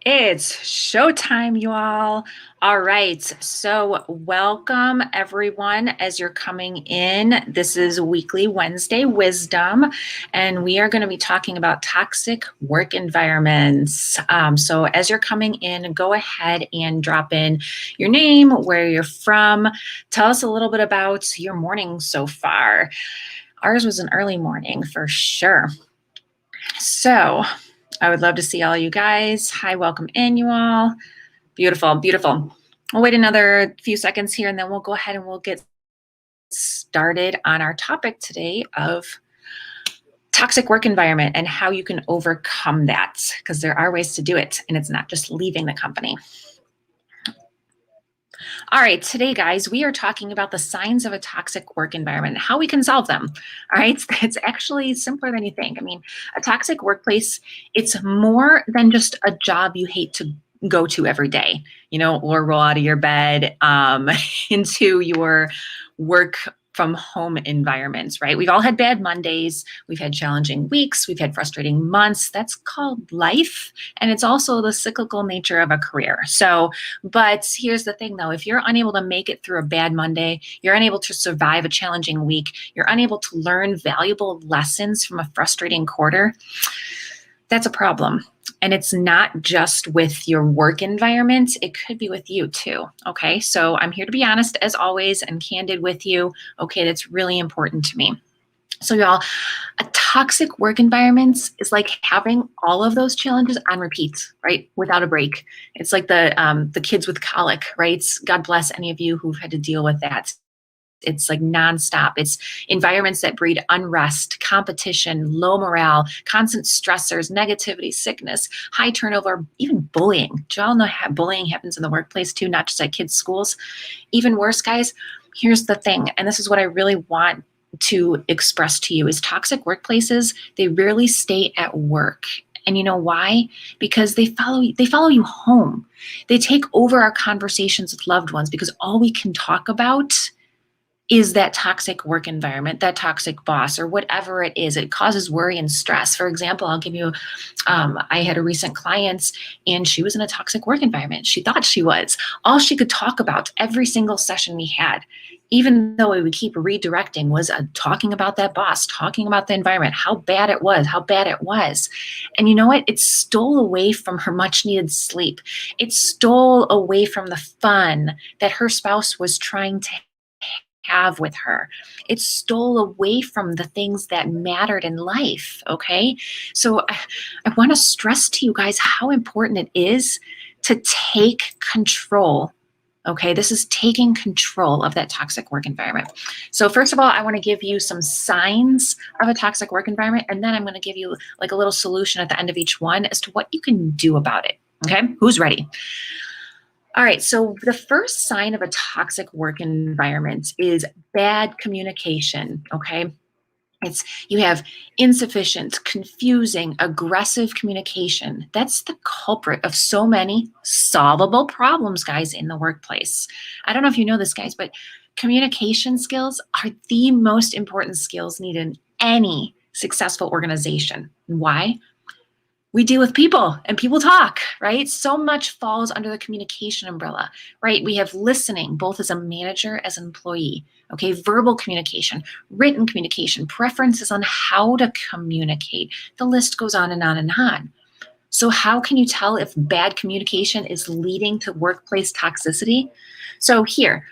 It's showtime, you all. All right. So, welcome everyone as you're coming in. This is Weekly Wednesday Wisdom, and we are going to be talking about toxic work environments. So, as you're coming in, go ahead and drop in your name, where you're from. Tell us a little bit about your morning so far. Ours was an early morning for sure. So, I would love to see all you guys. Hi, welcome in, you all. Beautiful, beautiful. We'll wait another few seconds here and then we'll go ahead and we'll get started on our topic today of toxic work environment and how you can overcome that, because there are ways to do it and it's not just leaving the company. All right, today, guys, we are talking about the signs of a toxic work environment and how we can solve them. All right, it's actually simpler than you think. I mean, a toxic workplace, it's more than just a job you hate to go to every day, or roll out of your bed into your work from home environments, right? We've all had bad Mondays. We've had challenging weeks. We've had frustrating months. That's called life. And it's also the cyclical nature of a career. But here's the thing though, if you're unable to make it through a bad Monday, you're unable to survive a challenging week, you're unable to learn valuable lessons from a frustrating quarter, that's a problem. And it's not just with your work environment, it could be with you too. Okay, so I'm here to be honest as always and candid with you. Okay, that's really important to me. So y'all, a toxic work environment is like having all of those challenges on repeat, right? Without a break. It's like the kids with colic, right? God bless any of you who've had to deal with that. It's like nonstop. It's environments that breed unrest, competition, low morale, constant stressors, negativity, sickness, high turnover, even bullying. Do y'all know how bullying happens in the workplace too, not just at kids' schools? Even worse, guys, here's the thing, and this is what I really want to express to you, is toxic workplaces, they rarely stay at work. And you know why? Because they follow you home. They take over our conversations with loved ones because all we can talk about is that toxic work environment, that toxic boss, or whatever it is. It causes worry and stress. For example, I'll give you, I had a recent client and she was in a toxic work environment. She thought she was. All she could talk about every single session we had, even though we would keep redirecting, was talking about that boss, talking about the environment, how bad it was. And you know what? It stole away from her much needed sleep. It stole away from the fun that her spouse was trying to have with her. It stole away from the things that mattered in life. Okay. So I want to stress to you guys how important it is to take control. Okay. This is taking control of that toxic work environment. So first of all, I want to give you some signs of a toxic work environment. And then I'm going to give you like a little solution at the end of each one as to what you can do about it. Okay. Who's ready? All right, so the first sign of a toxic work environment is bad communication, okay? You have insufficient, confusing, aggressive communication. That's the culprit of so many solvable problems, guys, in the workplace. I don't know if you know this, guys, but communication skills are the most important skills needed in any successful organization. Why? We deal with people and people talk, right? So much falls under the communication umbrella, right? We have listening, both as a manager, as an employee, okay? Verbal communication, written communication, preferences on how to communicate. The list goes on and on and on. So how can you tell if bad communication is leading to workplace toxicity? So here,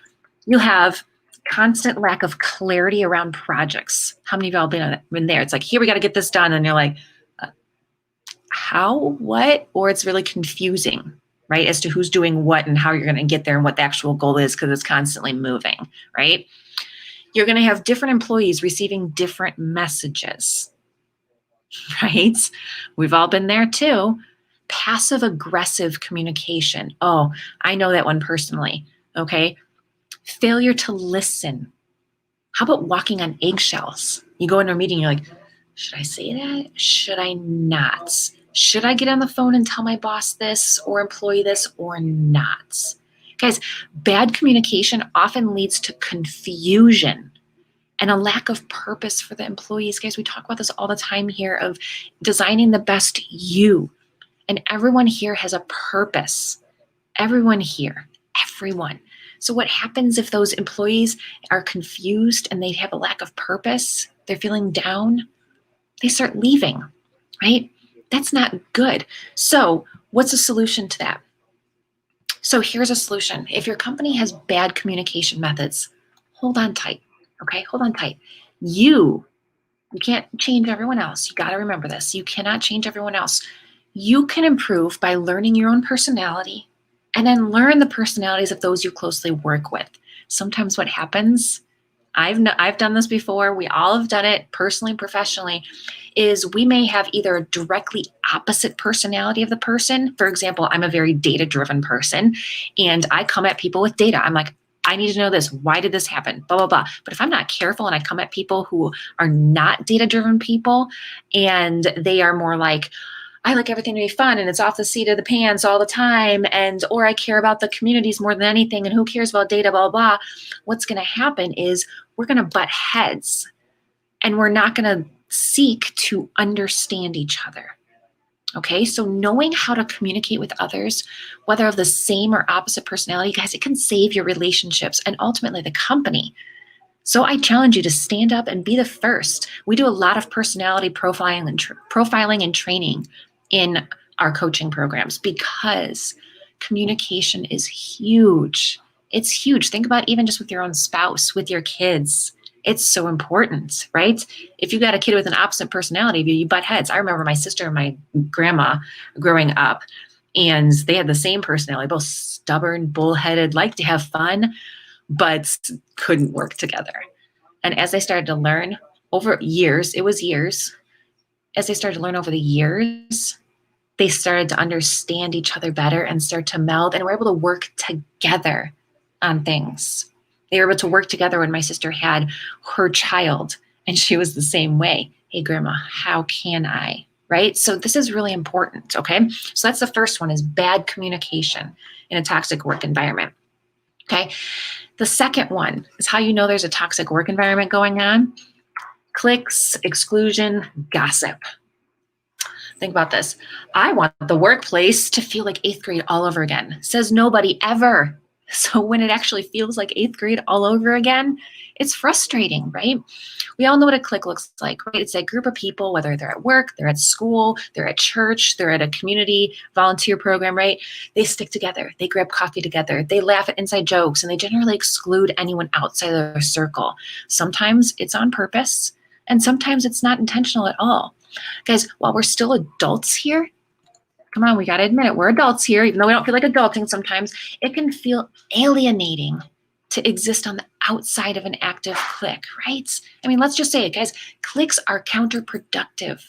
you have constant lack of clarity around projects. How many of y'all been there? It's like, here, we got to get this done. And you're like, how, what, or it's really confusing, right, as to who's doing what and how you're going to get there and what the actual goal is, because it's constantly moving, right? You're going to have different employees receiving different messages, right? We've all been there too. Passive aggressive communication. Oh, I know that one personally, okay? Failure to listen. How about walking on eggshells? You go into a meeting, you're like, should I say that? Should I not? Should I get on the phone and tell my boss this or employee this or not? Guys, bad communication often leads to confusion and a lack of purpose for the employees. Guys, we talk about this all the time here of designing the best you And everyone here has a purpose. Everyone here, everyone. So what happens if those employees are confused and they have a lack of purpose? They're feeling down. They start leaving, right? That's not good. So what's a solution to that? So here's a solution. If your company has bad communication methods, hold on tight, okay? Hold on tight. You can't change everyone else. You got to remember this. You cannot change everyone else. You can improve by learning your own personality and then learn the personalities of those you closely work with. Sometimes what happens, I've done this before, we all have done it personally and professionally, is we may have either a directly opposite personality of the person. For example, I'm a very data-driven person and I come at people with data. I'm like, I need to know this. Why did this happen? Blah, blah, blah. But if I'm not careful and I come at people who are not data-driven people and they are more like, I like everything to be fun and it's off the seat of the pants all the time, or I care about the communities more than anything and who cares about data, blah, blah, blah. What's going to happen is we're going to butt heads and we're not going to seek to understand each other. Okay, so knowing how to communicate with others, whether of the same or opposite personality, guys, it can save your relationships and ultimately the company. So I challenge you to stand up and be the first. We do a lot of personality profiling and training in our coaching programs because communication is huge. It's huge. Think about even just with your own spouse, with your kids. It's so important, right? If you got a kid with an opposite personality, you butt heads. I remember my sister and my grandma growing up, and they had the same personality, both stubborn, bullheaded, like to have fun, but couldn't work together. And as they started to learn over years, it was years, as they started to learn over the years, they started to understand each other better and start to meld and were able to work together on things. They were able to work together when my sister had her child and she was the same way. Hey, grandma, how can I? Right? So this is really important, okay? So that's the first one, is bad communication in a toxic work environment, okay? The second one is how you know there's a toxic work environment going on. Cliques, exclusion, gossip. Think about this. I want the workplace to feel like 8th grade all over again. Says nobody ever. So when it actually feels like 8th grade all over again, it's frustrating, right? We all know what a clique looks like, right? It's that group of people, whether they're at work, they're at school, they're at church, they're at a community volunteer program, right? They stick together, they grab coffee together, they laugh at inside jokes, and they generally exclude anyone outside of their circle. Sometimes it's on purpose, and sometimes it's not intentional at all. Guys, while we're still adults here, come on, we got to admit it. We're adults here, even though we don't feel like adulting sometimes. It can feel alienating to exist on the outside of an active clique, right? I mean, let's just say it, guys. Cliques are counterproductive.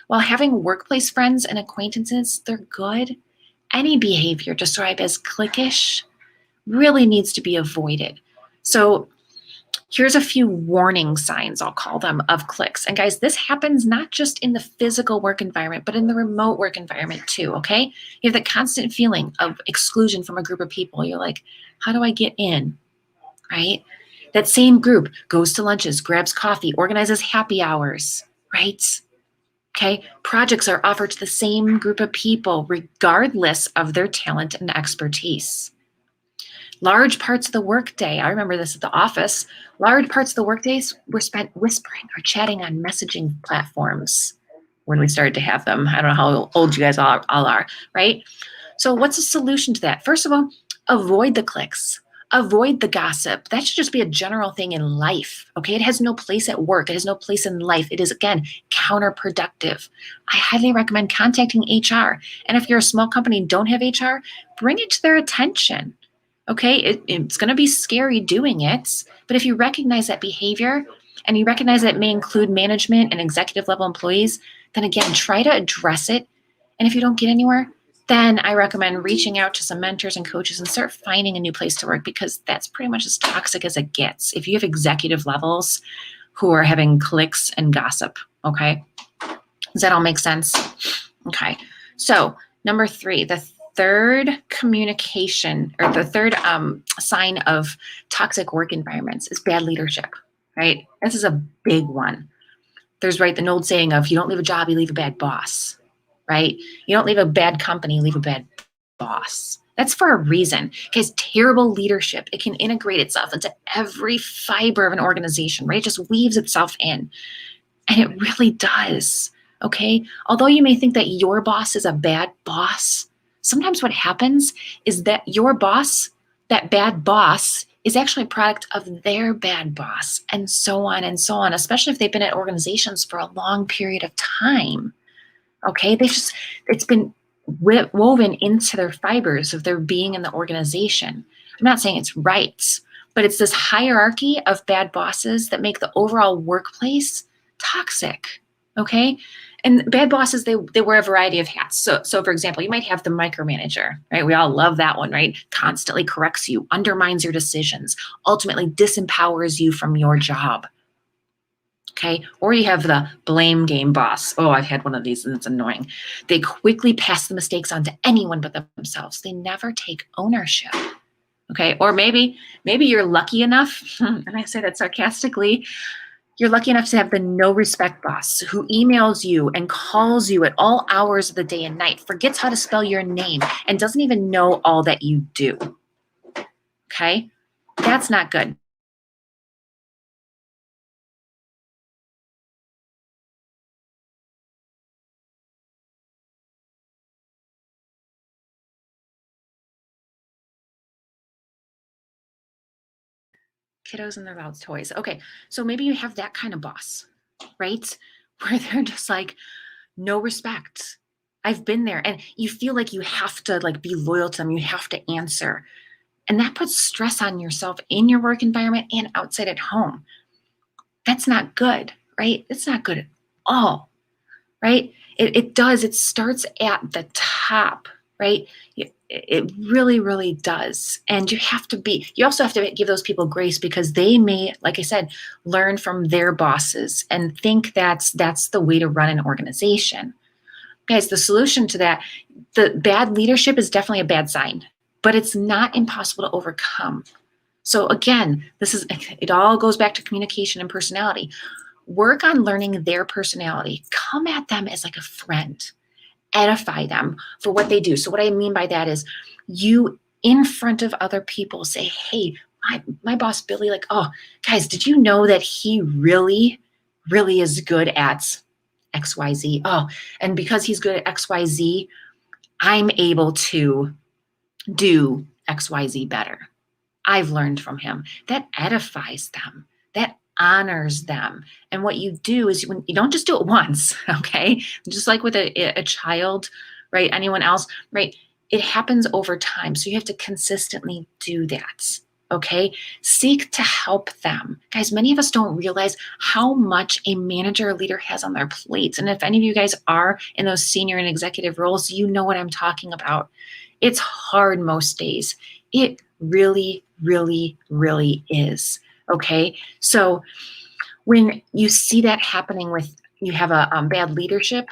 While having workplace friends and acquaintances, they're good, any behavior described as cliquish really needs to be avoided. So here's a few warning signs, I'll call them, of cliques. And guys, this happens not just in the physical work environment, but in the remote work environment too, okay? You have that constant feeling of exclusion from a group of people. You're like, how do I get in, right? That same group goes to lunches, grabs coffee, organizes happy hours, right? Okay, projects are offered to the same group of people regardless of their talent and expertise. Large parts of the workday, I remember this at the office, large parts of the workdays were spent whispering or chatting on messaging platforms when we started to have them. I don't know how old you guys all are, right? So what's the solution to that? First of all, avoid the cliques. Avoid the gossip. That should just be a general thing in life, okay? It has no place at work. It has no place in life. It is, again, counterproductive. I highly recommend contacting HR. And if you're a small company and don't have HR, bring it to their attention. Okay, it's going to be scary doing it, but if you recognize that behavior and you recognize that it may include management and executive level employees, then again, try to address it. And if you don't get anywhere, then I recommend reaching out to some mentors and coaches and start finding a new place to work, because that's pretty much as toxic as it gets if you have executive levels who are having cliques and gossip, okay? Does that all make sense? Okay, so number 3, the third communication, or the third sign of toxic work environments is bad leadership, right? This is a big one. There's, right, the old saying of, you don't leave a job, you leave a bad boss, right? You don't leave a bad company, you leave a bad boss. That's for a reason. Because terrible leadership, it can integrate itself into every fiber of an organization, right? It just weaves itself in. And it really does. Okay. Although you may think that your boss is a bad boss, sometimes what happens is that your boss, that bad boss, is actually a product of their bad boss, and so on, especially if they've been at organizations for a long period of time. Okay. It's been woven into their fibers of their being in the organization. I'm not saying it's right, but it's this hierarchy of bad bosses that make the overall workplace toxic. Okay. And bad bosses, they wear a variety of hats. So for example, you might have the micromanager, right? We all love that one, right? Constantly corrects you, undermines your decisions, ultimately disempowers you from your job. Okay. Or you have the blame game boss. Oh, I've had one of these and it's annoying. They quickly pass the mistakes on to anyone but themselves. They never take ownership. Okay. Or maybe you're lucky enough, and I say that sarcastically, you're lucky enough to have the no respect boss who emails you and calls you at all hours of the day and night, forgets how to spell your name, and doesn't even know all that you do. Okay. That's not good. Kiddos and their loud toys. Okay, so maybe you have that kind of boss, right? Where they're just like, no respect. I've been there, and you feel like you have to like be loyal to them. You have to answer, and that puts stress on yourself in your work environment and outside at home. That's not good, right? It's not good at all, right? It does. It starts at the top, right? It really, really does. And you also have to give those people grace because they may, like I said, learn from their bosses and think that's the way to run an organization. Guys, the solution to that, the bad leadership is definitely a bad sign, but it's not impossible to overcome. So again, it all goes back to communication and personality. Work on learning their personality. Come at them as like a friend. Edify them for what they do. So what I mean by that is you in front of other people say, hey, my boss Billy, like, oh, guys, did you know that he really, really is good at XYZ? Oh, and because he's good at XYZ, I'm able to do XYZ better. I've learned from him. That edifies them. That honors them. And what you do is when you don't just do it once, okay? Just like with a child, right? Anyone else, right? It happens over time. So you have to consistently do that. Okay. Seek to help them. Guys, many of us don't realize how much a manager or leader has on their plates. And if any of you guys are in those senior and executive roles, you know what I'm talking about. It's hard most days. It really, really, really is. Okay. So when you see that happening you have a bad leadership,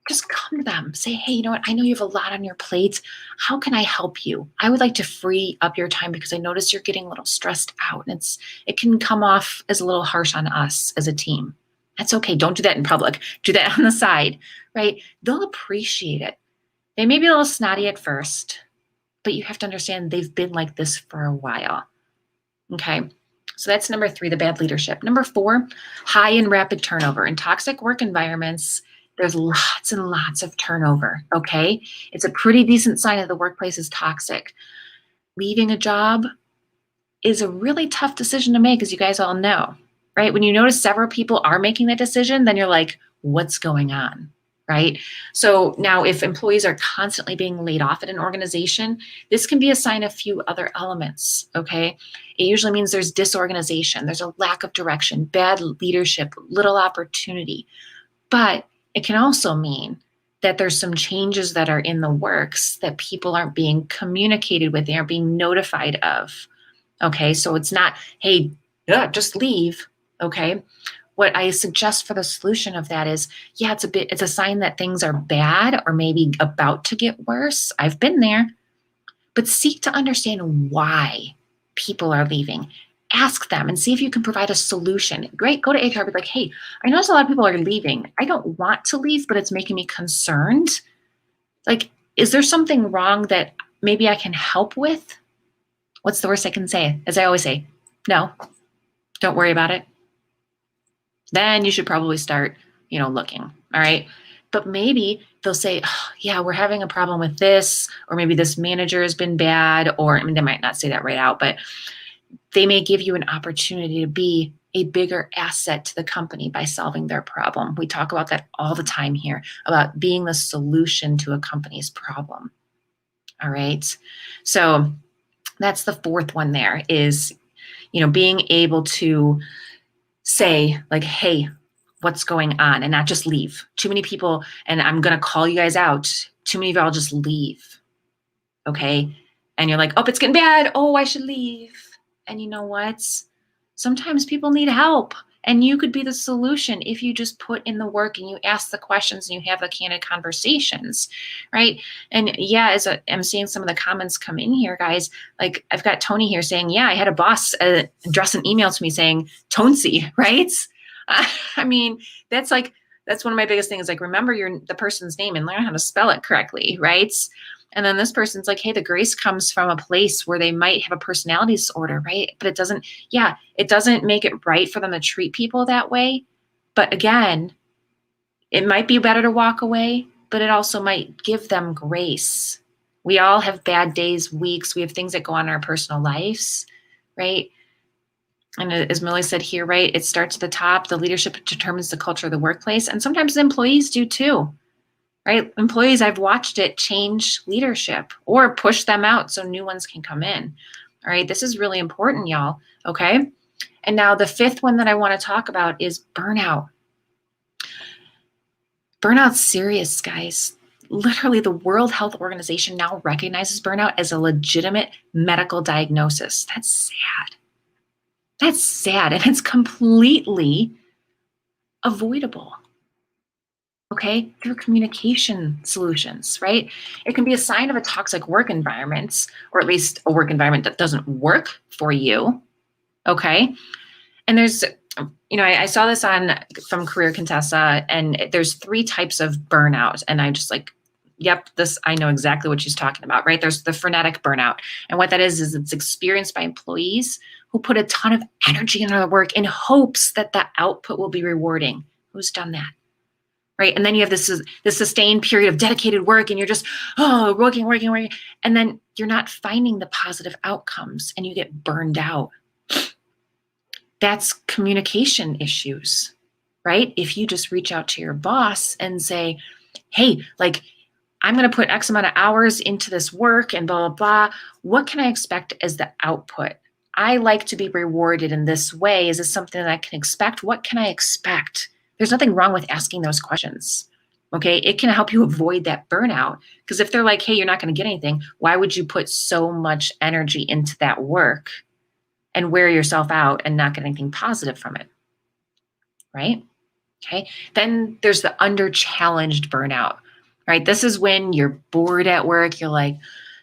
just come to them. Say, hey, you know what? I know you have a lot on your plate. How can I help you? I would like to free up your time because I notice you're getting a little stressed out. And it can come off as a little harsh on us as a team. That's okay. Don't do that in public. Do that on the side, right? They'll appreciate it. They may be a little snotty at first, but you have to understand they've been like this for a while. Okay. So that's number 3, the bad leadership. Number 4, high and rapid turnover. In toxic work environments, there's lots and lots of turnover. Okay. It's a pretty decent sign that the workplace is toxic. Leaving a job is a really tough decision to make, as you guys all know, right? When you notice several people are making that decision, then you're like, what's going on? Right? So now if employees are constantly being laid off at an organization, this can be a sign of a few other elements, okay? It usually means there's disorganization, there's a lack of direction, bad leadership, little opportunity. But it can also mean that there's some changes that are in the works that people aren't being communicated with, they aren't being notified of, okay? So it's not, hey, just leave, okay? What I suggest for the solution of that is, yeah, it's a sign that things are bad or maybe about to get worse. I've been there, but seek to understand why people are leaving. Ask them and see if you can provide a solution. Great, go to HR, be like, hey, I notice a lot of people are leaving. I don't want to leave, but it's making me concerned. Like, is there something wrong that maybe I can help with? What's the worst I can say? As I always say, no, don't worry about it. Then you should probably start, looking. All right. But maybe they'll say, oh, yeah, we're having a problem with this, or maybe this manager has been bad, or I mean, they might not say that right out, but they may give you an opportunity to be a bigger asset to the company by solving their problem. We talk about that all the time here, about being the solution to a company's problem. All right. So that's the fourth one there is, being able to say like, hey, what's going on, and not just leave. Too many people, and I'm going to call you guys out. Too many of y'all just leave. Okay. And you're like, oh, it's getting bad. Oh, I should leave. And you know what? Sometimes people need help, and you could be the solution if you just put in the work and you ask the questions and you have the candid conversations, right? And yeah, I'm seeing some of the comments come in here, guys. Like I've got Tony here saying, yeah, I had a boss address an email to me saying Tonesy, right? I mean, that's one of my biggest things. Like, remember the person's name and learn how to spell it correctly, right? And then this person's like, hey, the grace comes from a place where they might have a personality disorder, right? But it doesn't make it right for them to treat people that way. But again, it might be better to walk away, but it also might give them grace. We all have bad days, weeks. We have things that go on in our personal lives, right? And as Millie said here, right, it starts at the top. The leadership determines the culture of the workplace. And sometimes the employees do too. Right? Employees, I've watched it change leadership or push them out so new ones can come in. All right. This is really important, y'all. Okay. And now the fifth one that I want to talk about is burnout. Burnout's serious, guys. Literally, the World Health Organization now recognizes burnout as a legitimate medical diagnosis. That's sad. That's sad. And it's completely avoidable. Okay, through communication solutions, right? It can be a sign of a toxic work environment, or at least a work environment that doesn't work for you. Okay. And there's, I saw this from Career Contessa, and there's 3 types of burnout. And I just like, yep, I know exactly what she's talking about, right? There's the frenetic burnout. And what that is it's experienced by employees who put a ton of energy into their work in hopes that the output will be rewarding. Who's done that? Right. And then you have this sustained period of dedicated work, and you're just, working. And then you're not finding the positive outcomes and you get burned out. That's communication issues, right? If you just reach out to your boss and say, hey, like, I'm going to put X amount of hours into this work and blah, blah, blah. What can I expect as the output? I like to be rewarded in this way. Is this something that I can expect? What can I expect? There's nothing wrong with asking those questions, okay? It can help you avoid that burnout, because if they're like, hey, you're not going to get anything, why would you put so much energy into that work and wear yourself out and not get anything positive from it, right? Okay. Then there's the under-challenged burnout, right? This is when you're bored at work. You're like,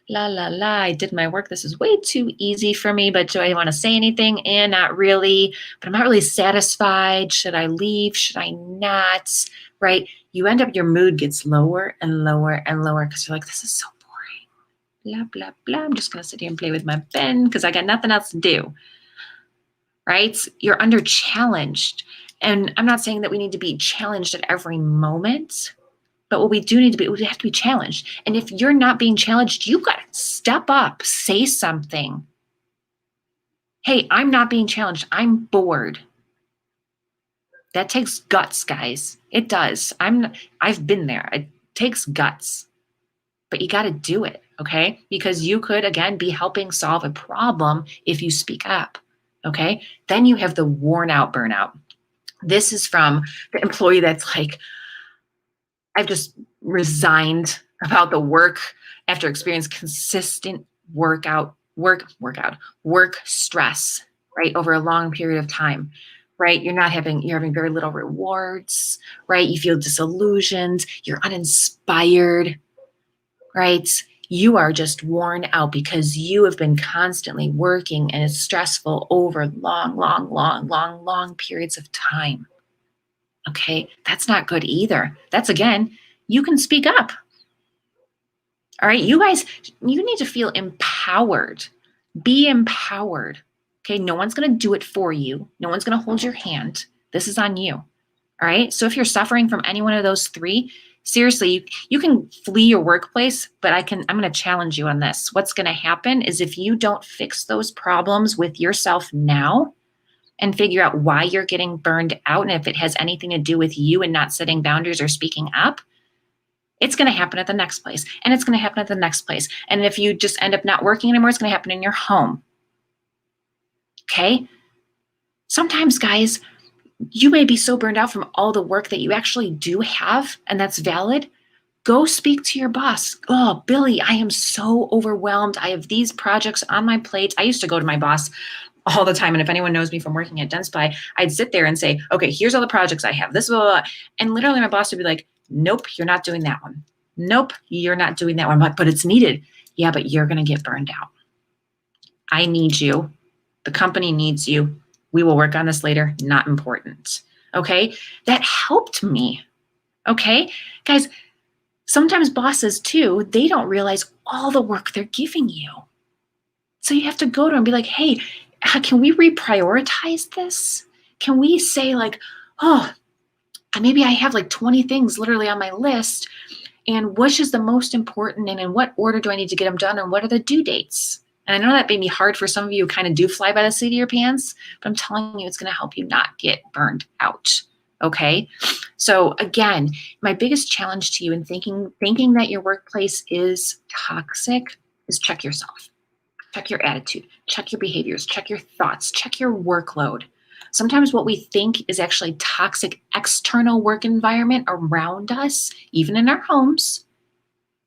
la, la, la, I did my work. This is way too easy for me, but do I want to say anything? And not really, but I'm not really satisfied. Should I leave? Should I not? Right? You end up, your mood gets lower and lower and lower because you're like, this is so boring. Blah, blah, blah. I'm just going to sit here and play with my pen because I got nothing else to do. Right? You're under challenged. And I'm not saying that we need to be challenged at every moment, but what we do need to be, we have to be challenged. And if you're not being challenged, you got to step up, say something. Hey, I'm not being challenged. I'm bored. That takes guts, guys. It does. I've been there. It takes guts, but you got to do it. Okay. Because you could, again, be helping solve a problem if you speak up. Okay. Then you have the worn out burnout. This is from the employee that's like, I've just resigned about the work after experiencing consistent work stress, right? Over a long period of time, right? You're having very little rewards, right? You feel disillusioned, you're uninspired, right? You are just worn out because you have been constantly working and it's stressful over long periods of time. Okay, that's not good either. That's, again, you can speak up. All right, you guys, you need to feel empowered. Be empowered. Okay, no one's going to do it for you. No one's going to hold your hand. This is on you. All right, so if you're suffering from any one of those three, seriously, you can flee your workplace, but I'm going to challenge you on this. What's going to happen is if you don't fix those problems with yourself now and figure out why you're getting burned out, and if it has anything to do with you and not setting boundaries or speaking up, it's going to happen at the next place, and it's going to happen at the next place. And if you just end up not working anymore, it's going to happen in your home. Okay? Sometimes, guys, you may be so burned out from all the work that you actually do have, and that's valid. Go speak to your boss. Oh, Billy, I am so overwhelmed. I have these projects on my plate. I used to go to my boss all the time. And if anyone knows me from working at Dentsply, I'd sit there and say, okay, here's all the projects I have. This, blah, blah, blah. And literally my boss would be like, nope, you're not doing that one. Nope, you're not doing that one. But it's needed. Yeah, but you're going to get burned out. I need you. The company needs you. We will work on this later. Not important. Okay? That helped me. Okay? Guys, sometimes bosses too, they don't realize all the work they're giving you. So you have to go to them and be like, hey, can we reprioritize this? Can we say like, oh, maybe I have like 20 things literally on my list, and which is the most important, and in what order do I need to get them done, and what are the due dates? And I know that may be hard for some of you who kind of do fly by the seat of your pants, but I'm telling you, it's going to help you not get burned out. Okay. So again, my biggest challenge to you in thinking that your workplace is toxic is check yourself. Check your attitude, check your behaviors, check your thoughts, check your workload. Sometimes what we think is actually toxic external work environment around us, even in our homes,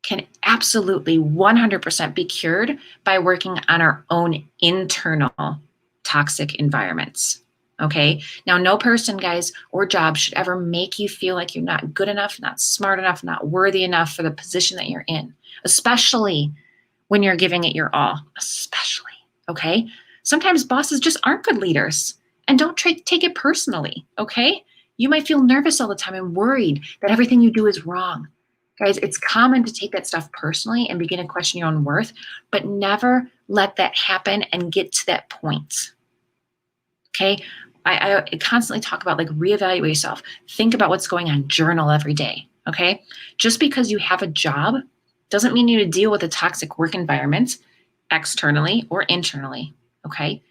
can absolutely 100% be cured by working on our own internal toxic environments. Okay. Now, no person, guys, or job should ever make you feel like you're not good enough, not smart enough, not worthy enough for the position that you're in, especially when you're giving it your all, especially. Okay. Sometimes bosses just aren't good leaders, and don't take it personally. Okay. You might feel nervous all the time and worried that everything you do is wrong. Guys, it's common to take that stuff personally and begin to question your own worth, but never let that happen and get to that point. Okay. I constantly talk about like reevaluate yourself. Think about what's going on. Journal every day. Okay. Just because you have a job doesn't mean you need to deal with a toxic work environment externally or internally. Okay.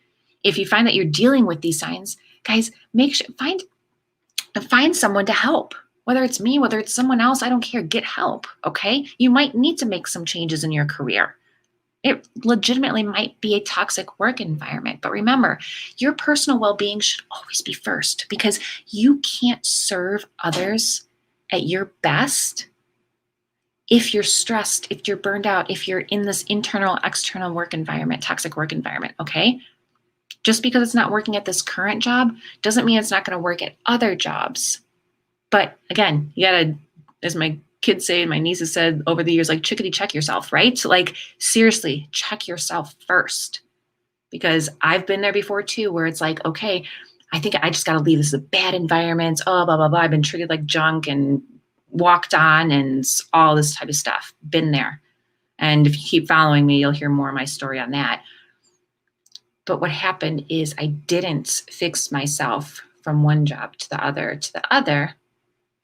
If you find that you're dealing with these signs, guys, make sure find someone to help. Whether it's me, whether it's someone else, I don't care. Get help. Okay. You might need to make some changes in your career. It legitimately might be a toxic work environment. But remember, your personal well-being should always be first, because you can't serve others at your best if you're stressed, if you're burned out, if you're in this internal, external work environment, toxic work environment, okay? Just because it's not working at this current job doesn't mean it's not going to work at other jobs. But again, you gotta, as my kids say and my nieces said over the years, like chickadee check yourself, right? So like seriously, check yourself first. Because I've been there before too, where it's like, okay, I think I just gotta leave. This is a bad environment. Oh, blah, blah, blah. I've been treated like junk and walked on and all this type of stuff. Been there. And if you keep following me, you'll hear more of my story on that. But what happened is I didn't fix myself from one job to the other,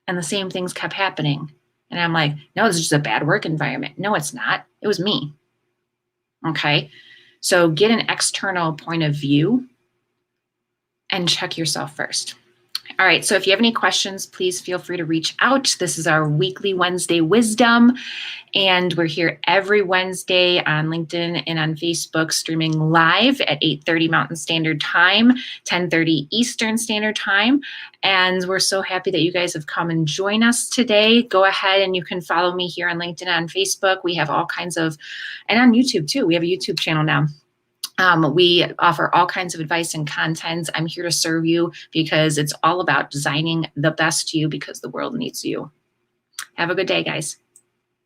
and the same things kept happening. And I'm like, no, this is just a bad work environment. No, it's not. It was me. Okay. So get an external point of view and check yourself first. All right. So if you have any questions, please feel free to reach out. This is our weekly Wednesday wisdom. And we're here every Wednesday on LinkedIn and on Facebook, streaming live at 8:30 Mountain Standard Time, 10:30 Eastern Standard Time. And we're so happy that you guys have come and join us today. Go ahead and you can follow me here on LinkedIn and on Facebook. We have all kinds of, and on YouTube too. We have a YouTube channel now. We offer all kinds of advice and content. I'm here to serve you because it's all about designing the best you, because the world needs you. Have a good day, guys.